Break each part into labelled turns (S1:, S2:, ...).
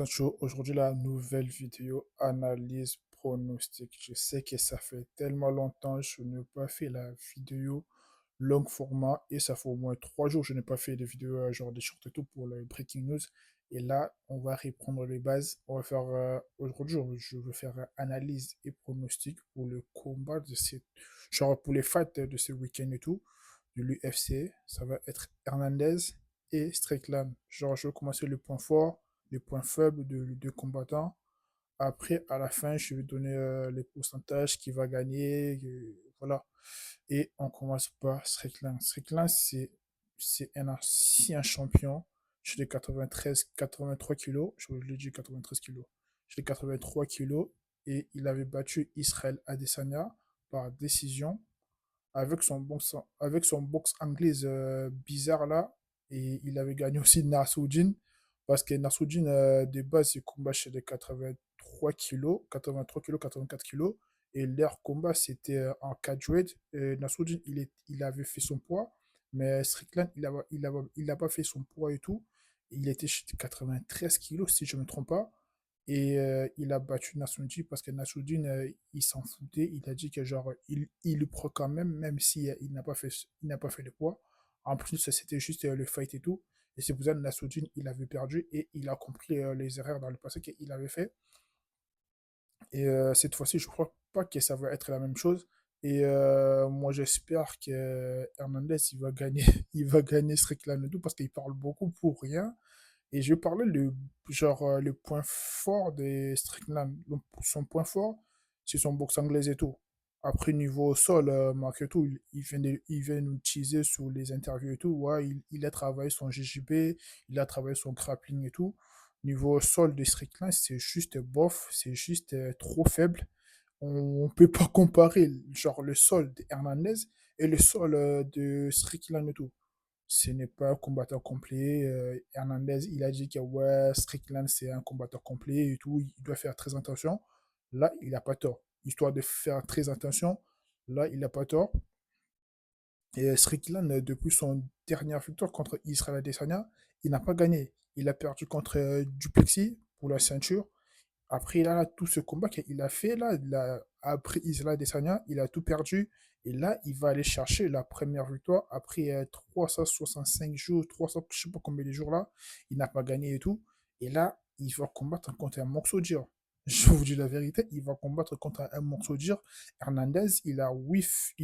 S1: Chaud. Aujourd'hui, la nouvelle vidéo analyse pronostic. Je sais que ça fait tellement longtemps que je n'ai pas fait la vidéo long format et ça fait au moins 3 jours que je n'ai pas fait de vidéo genre des shorts et tout pour le breaking news. Et là, on va reprendre les bases. On va faire aujourd'hui, je veux faire analyse et pronostic pour le combat de ces genre pour les fights de ce week-end et tout de l'UFC. Ça va être Hernandez et Strickland. Genre, je vais commencer le point fort, les points faibles de deux combattants. Après, à la fin, je vais donner les pourcentages qui va gagner. Voilà. Et on commence par Strickland. Strickland, c'est un ancien champion. Je suis de 93, 83 kilos. Je l'ai dit 93 kilos. Je suis de 83 kilos. Et il avait battu Israël Adesanya par décision avec son box anglaise bizarre là. Et il avait gagné aussi Nassoudine. Parce que Nassoudine, de base, il combat chez les 83 kilos, 84 kilos. Et leur combat, c'était en catchweight. Nassoudine, il avait fait son poids. Mais Strickland, il a pas fait son poids et tout. Il était chez 93 kilos, si je ne me trompe pas. Et il a battu Nassoudine parce que Nassoudine, il s'en foutait. Il a dit que genre, il le prend quand même, même si il n'a pas fait le poids. En plus, c'était juste le fight et tout. Et c'est pour ça que Nassoudine, il avait perdu et il a compris les erreurs dans le passé qu'il avait fait. Et cette fois-ci, je crois pas que ça va être la même chose. Et moi, j'espère que Hernandez, il va gagner, il va gagner Strickland et tout parce qu'il parle beaucoup pour rien. Et je vais parler le point fort de Strickland. Donc, son point fort, c'est son boxe anglaise et tout. Après, niveau au sol, Marc et tout, il vient nous teaser sur les interviews et tout. Ouais, il a travaillé son GJB, il a travaillé son grappling et tout. Niveau au sol de Strickland, c'est juste bof, c'est juste trop faible. On ne peut pas comparer genre le sol de Hernandez et le sol de Strickland et tout. Ce n'est pas un combattant complet. Hernandez, il a dit que ouais, Strickland, c'est un combattant complet et tout. Il doit faire très attention. Là, il n'a pas tort. Histoire de faire très attention, là, il n'a pas tort. Et Strickland, depuis son dernière victoire contre Israël Adesanya, il n'a pas gagné. Il a perdu contre Duplessis pour la ceinture. Après, là, tout ce combat qu'il a fait, là, après Isla Desanya, il a tout perdu. Et là, il va aller chercher la première victoire après 365 jours, 300, je sais pas combien de jours là. Il n'a pas gagné et tout. Et là, il va combattre contre un morceau dur. Je vous dis la vérité, il va combattre contre un morceau dur. Hernandez, il a 8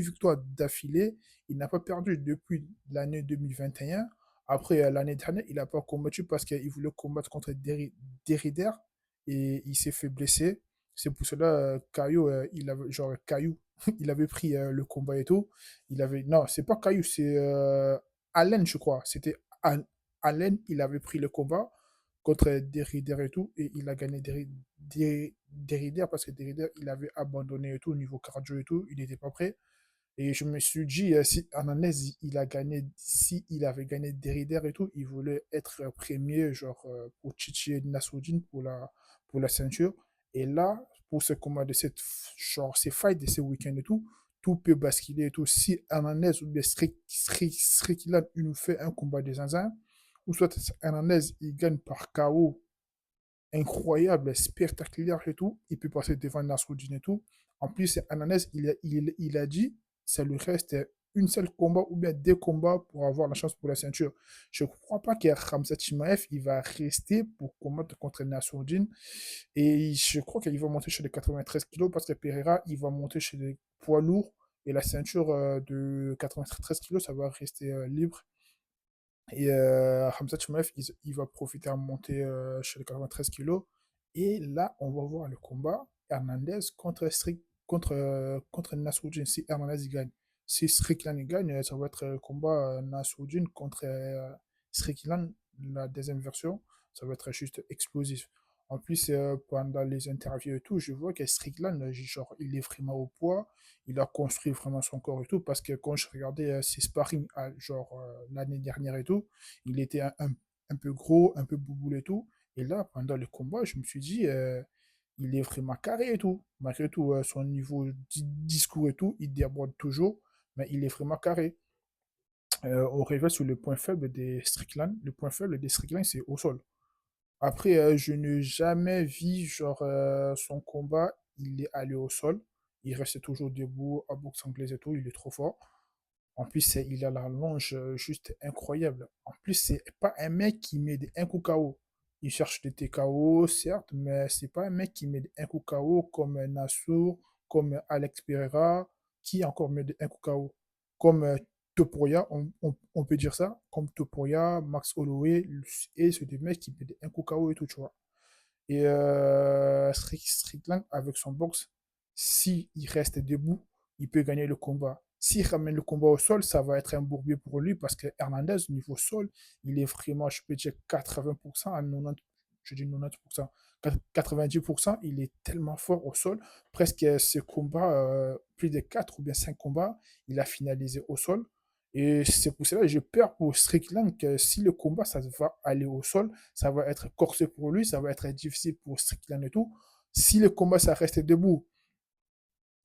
S1: victoires d'affilée. Il n'a pas perdu depuis l'année 2021. Après, l'année dernière, il n'a pas combattu parce qu'il voulait combattre contre Derrider et il s'est fait blesser. C'est pour cela, Caillou, Caillou, il avait pris le combat et tout. Non, c'est pas Caillou, c'est Allen, je crois. C'était Allen, il avait pris le combat contre Derrider et tout, et il a gagné Derrider parce que Derrider, il avait abandonné et tout au niveau cardio et tout, il n'était pas prêt. Et je me suis dit, si Hernandez, si il avait gagné Derrider et tout, il voulait être premier, genre, pour titiller Nassoudine pour la ceinture. Et là, pour ce combat de genre, ces fights de ce week-end et tout peut basculer et tout. Si Hernandez ou bien Strickland, il nous fait un combat de zinzin, ou soit Hernandez, il gagne par KO incroyable, spectaculaire et tout. Il peut passer devant Nasruddin et tout. En plus, Hernandez, il a dit, ça lui reste une seule combat ou bien deux combats pour avoir la chance pour la ceinture. Je ne crois pas que Khamzat Chimaev, il va rester pour combattre contre Nasruddin. Et je crois qu'il va monter chez les 93 kilos parce que Pereira, il va monter chez les poids lourds. Et la ceinture de 93 kilos, ça va rester libre. Et Hamza Chimaev, il va profiter à monter chez les 93 kilos. Et là, on va voir le combat Hernandez contre Nasruddin. Si Hernandez il gagne, si Strickland il gagne, ça va être le combat Nasruddin contre Strickland, la deuxième version. Ça va être juste explosif. En plus, pendant les interviews et tout, je vois que Strickland, genre, il est vraiment au poids, il a construit vraiment son corps et tout, parce que quand je regardais ses sparring, genre l'année dernière et tout, il était un peu gros, un peu bouboule et tout. Et là, pendant le combat, je me suis dit, il est vraiment carré et tout. Malgré tout, son niveau discours et tout, il déborde toujours, mais il est vraiment carré. On revient sur le point faible des Strickland. Le point faible des Strickland, c'est au sol. Après, je n'ai jamais vu genre, son combat, il est allé au sol. Il restait toujours debout en boxe anglaise et tout, il est trop fort. En plus, il a la longe juste incroyable. En plus, c'est pas un mec qui met un coup KO. Il cherche des TKO, certes, mais c'est pas un mec qui met un coup KO comme Nassour, comme Alex Pereira, qui encore met un coup KO. Comme Topuria, on peut dire ça, comme Topuria, Max Holloway, et c'est des mecs qui mettent un coup KO et tout, tu vois. Et Strickland, avec son box, s'il reste debout, il peut gagner le combat. S'il ramène le combat au sol, ça va être un bourbier pour lui parce que Hernandez, au niveau sol, il est vraiment, je peux dire, 80% à 90%, je dis 90%, 90%, il est tellement fort au sol. Presque ce combat, plus de 4 ou bien 5 combats, il a finalisé au sol. Et c'est pour cela que j'ai peur pour Strickland que si le combat ça va aller au sol, ça va être corsé pour lui, ça va être difficile pour Strickland et tout. Si le combat ça reste debout,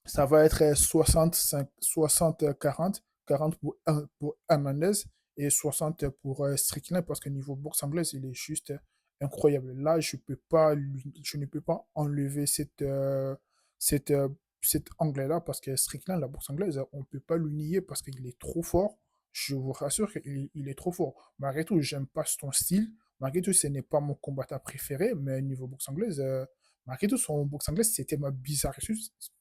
S1: ça va être 65, 60-40, 40 pour Hernandez et 60 pour Strickland parce que niveau boxe anglaise, il est juste incroyable. Là, je ne peux pas enlever cette, euh, cet anglais-là parce que Strickland, la boxe anglaise, on ne peut pas le nier parce qu'il est trop fort. Je vous rassure qu'il est trop fort. Malgré tout, j'aime pas son style. Malgré tout, ce n'est pas mon combattant préféré, mais niveau boxe anglaise, malgré tout, son boxe anglaise, c'est tellement bizarre.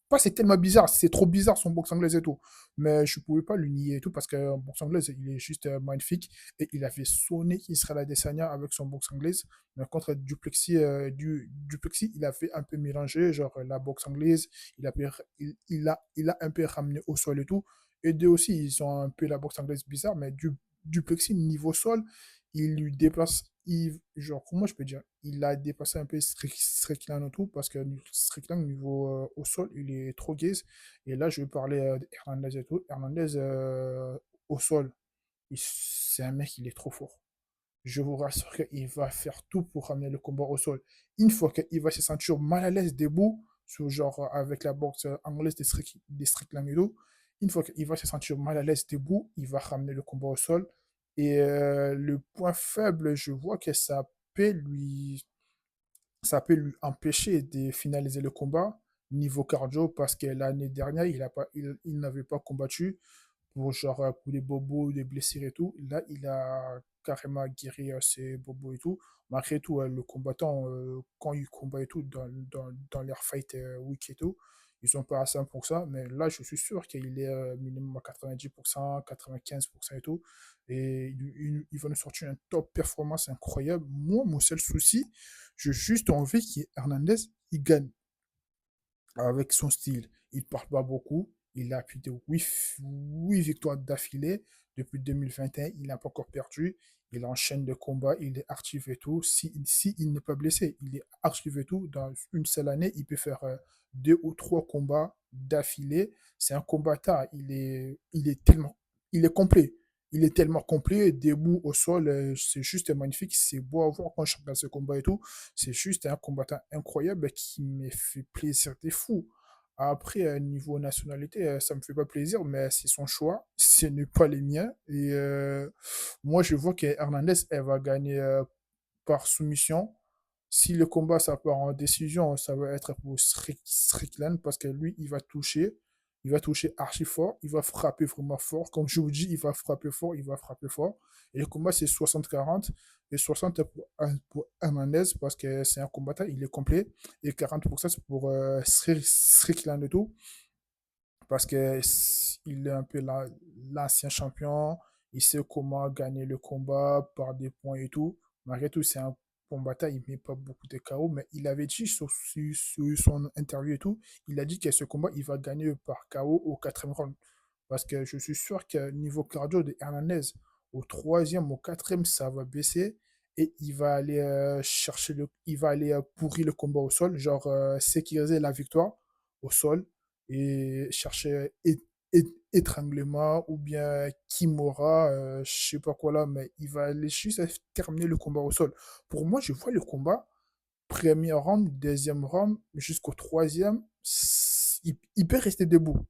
S1: Pas c'est tellement bizarre, c'est trop bizarre son boxe anglaise et tout. Mais je pouvais pas le nier et tout parce que boxe anglaise, il est juste magnifique. Et il avait sonné Israël Adesanya avec son boxe anglaise. Mais contre Duplexis, Duplexis, il a fait un peu mélanger, genre la boxe anglaise, il a un peu ramené au sol et tout. Et deux aussi, ils ont un peu la boxe anglaise bizarre, mais Duplexis, niveau sol, il lui dépasse, genre, comment je peux dire, il a dépassé un peu Strickland et tout, parce que Strickland, niveau au sol, il est trop gaze. Et là, je vais parler d'Hernandez et tout. Hernandez, au sol, c'est un mec, il est trop fort. Je vous rassure qu'il va faire tout pour ramener le combat au sol. Une fois qu'il va se sentir mal à l'aise debout, sur genre avec la boxe anglaise des Strickland et tout, une fois qu'il va se sentir mal à l'aise debout, il va ramener le combat au sol. Et le point faible, je vois que ça peut lui empêcher de finaliser le combat niveau cardio parce que l'année dernière, il n'avait pas combattu pour genre pour des bobos, des blessures et tout. Là, il a carrément guéri ses bobos et tout. Malgré tout, le combattant, quand il combat et tout, dans leur fight week et tout, ils sont pas à 100%, mais là, je suis sûr qu'il est minimum à 90%, 95% et tout. Et il va nous sortir une top performance incroyable. Moi, mon seul souci, j'ai juste envie qu'Hernandez, il gagne avec son style. Il ne parle pas beaucoup. Il a plus de 8 victoires d'affilée depuis 2021. Il n'a pas encore perdu. Il enchaîne de combats. Il est actif et tout. Si il n'est pas blessé, il est actif et tout. Dans une seule année, il peut faire 2 ou 3 combats d'affilée. C'est un combattant. Il est complet. Il est tellement complet, debout au sol, c'est juste magnifique. C'est beau à voir quand je regarde ce combat et tout. C'est juste un combattant incroyable qui me fait plaisir des fous. Après, niveau nationalité, ça me fait pas plaisir, mais c'est son choix. Ce n'est pas les miens. Et moi, je vois que Hernandez, elle va gagner par soumission. Si le combat ça part en décision, ça va être pour Strickland parce que lui, il va toucher. Il va toucher archi fort. Il va frapper vraiment fort. Comme je vous dis, il va frapper fort. Il va frapper fort. Et le combat, c'est 60-40. Et 60 pour Hernandez parce que c'est un combattant, il est complet. Et 40% c'est pour Strickland et tout parce que il est un peu l'ancien champion, il sait comment gagner le combat par des points et tout. Malgré tout, c'est un combattant, il ne met pas beaucoup de KO, mais il avait dit sur son interview et tout, il a dit que ce combat, il va gagner par KO au quatrième round. Parce que je suis sûr que niveau cardio de Hernandez, au troisième, au quatrième, ça va baisser et il va aller il va aller pourrir le combat au sol, genre sécuriser la victoire au sol et chercher étranglement ou bien Kimura, je sais pas quoi là, mais il va aller juste terminer le combat au sol. Pour moi, je vois le combat, premier round, deuxième round, jusqu'au troisième, il peut rester debout.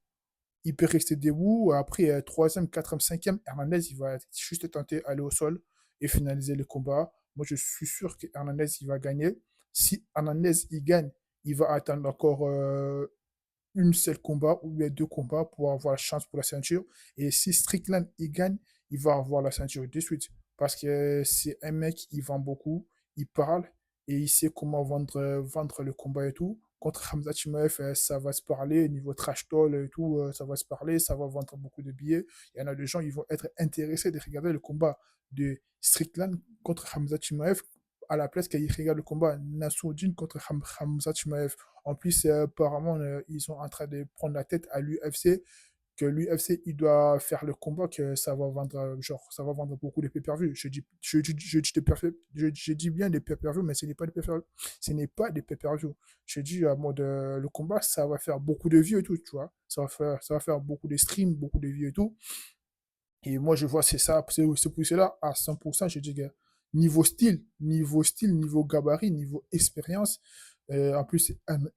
S1: Il peut rester debout. Après, troisième, quatrième, cinquième, Hernandez, il va juste tenter d'aller au sol et finaliser le combat. Moi, je suis sûr que Hernandez, il va gagner. Si Hernandez, il gagne, il va attendre encore une seule combat ou bien deux combats pour avoir la chance pour la ceinture. Et si Strickland il gagne, il va avoir la ceinture de suite. Parce que c'est un mec, il vend beaucoup, il parle et il sait comment vendre le combat et tout. Contre Hamza Chimaev, ça va se parler, niveau trash talk et tout, ça va se parler, ça va vendre beaucoup de billets. Il y en a des gens, ils vont être intéressés de regarder le combat de Strickland contre Hamza Chimaev à la place qu'ils regardent le combat Nassourdine contre Hamza Chimaev. En plus, apparemment, ils sont en train de prendre la tête à l'UFC, que l'UFC, il doit faire le combat, que ça va vendre, genre, ça va vendre beaucoup de pay-per-view. Je dis bien des pay-per-view, mais ce n'est pas des pay-per-view. Ce n'est pas des pay-per-view. Je dis, à mode, le combat, ça va faire beaucoup de vues et tout, tu vois. Ça va faire beaucoup de streams, beaucoup de vues et tout. Et moi, je vois, c'est ça, c'est pour cela, à 100%, je dis que niveau gabarit, niveau expérience, en plus,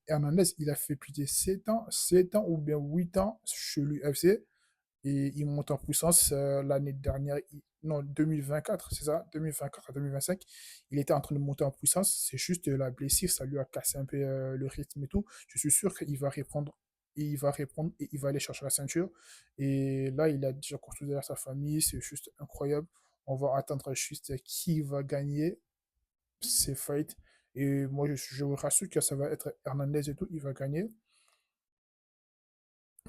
S1: Hernandez, il a fait plus de 7 ans ou bien 8 ans chez l'UFC et il monte en puissance l'année dernière, non, 2024, c'est ça, 2024 à 2025, il était en train de monter en puissance, c'est juste la blessure, ça lui a cassé un peu le rythme et tout. Je suis sûr qu'il va répondre, et il va répondre et il va aller chercher la ceinture. Et là, il a déjà construit derrière sa famille, c'est juste incroyable. On va attendre juste qui va gagner ces fights. Et moi, je vous rassure que ça va être Hernandez et tout, il va gagner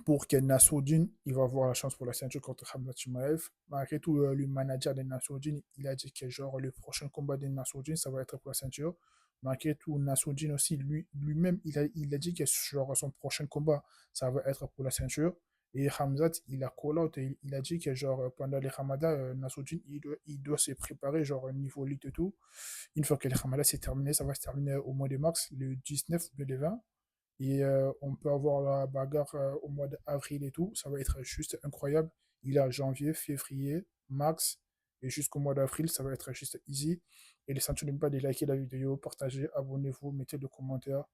S1: pour que Nassourdine, il va avoir la chance pour la ceinture contre Hamza Chimaev. Malgré tout, le manager de Nassourdine, il a dit que genre le prochain combat de Nassourdine, ça va être pour la ceinture. Malgré tout, Nassourdine aussi, lui-même, il a dit que genre, son prochain combat, ça va être pour la ceinture. Et Hamzat, il a call out et il a dit que genre pendant les Ramadan, Nassourdine, il doit se préparer genre au niveau lutte et tout. Une fois que les Ramadan c'est terminé, ça va se terminer au mois de mars, le 19 ou le 20. Et on peut avoir la bagarre au mois d'avril et tout. Ça va être juste incroyable. Il est à janvier, février, mars et jusqu'au mois d'avril. Ça va être juste easy. Et les ceinture, n'oubliez pas de liker la vidéo, partager, abonnez-vous, mettez des commentaires.